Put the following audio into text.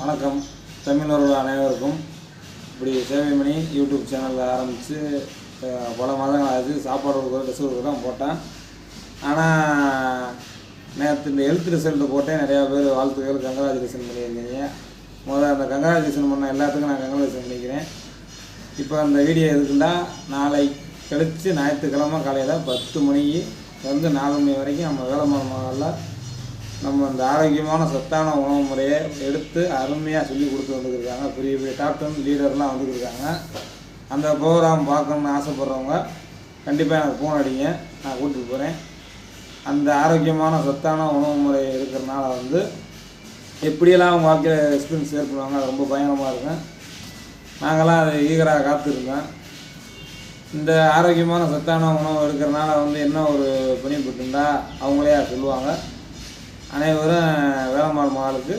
வணக்கம் தமிழர்கள் அனைவருக்கும். இப்படி சேவைமணி யூடியூப் சேனலில் ஆரம்பித்து பல மாதங்கள் ஆகுது. சாப்பாடு கொடுக்குறது, ட்ரெஸ் கொடுக்குறது தான் போட்டேன். ஆனால் நேற்று இந்த ஹெல்த் ரிசல்ட்டு போட்டேன். நிறையா பேர் வாழ்த்துக்கள், கங்க்ராச்சுலேஷன் பண்ணியிருந்தீங்க. அந்த கங்க்ராச்சுலேஷன் பண்ண எல்லாத்துக்கும் நான் கங்க்ராச்சுலேஷன் பண்ணிக்கிறேன். இப்போ அந்த வீடியோ எதுக்குன்னா, நாளை கழித்து ஞாயிற்றுக்கிழமை காலையில் 10 மணிக்கு வந்து 4 மணி வரைக்கும் நம்ம வேலம்மாள் மகளில் நம்ம இந்த ஆரோக்கியமான சத்தான உணவு முறையை எடுத்து அருமையாக சொல்லி கொடுத்து வந்துருக்காங்க. பெரிய பெரிய டாப் 10 லீடர்லாம் வந்துருக்காங்க. அந்த ப்ரோக்ராம் பார்க்கணுன்னு ஆசைப்பட்றவங்க கண்டிப்பாக எனக்கு ஃபோன் அடிங்க, நான் கூட்டிகிட்டு போகிறேன். அந்த ஆரோக்கியமான சத்தான உணவு முறை இருக்கிறனால வந்து எப்படியெல்லாம் அவங்க வாழ்க்கையில் எக்ஸ்பீரியன்ஸ் ஷேர் பண்ணுவாங்க. அது ரொம்ப பயங்கரமாக இருக்கும். நாங்கள்லாம் அதை ஈகராக காத்திருக்கோம். இந்த ஆரோக்கியமான சத்தான உணவு எடுக்கிறனால வந்து என்ன ஒரு பெனிஃபிட் இருந்தால் அவங்களே சொல்லுவாங்க. அனைவரும் வேலம்மாள் மகளுக்கு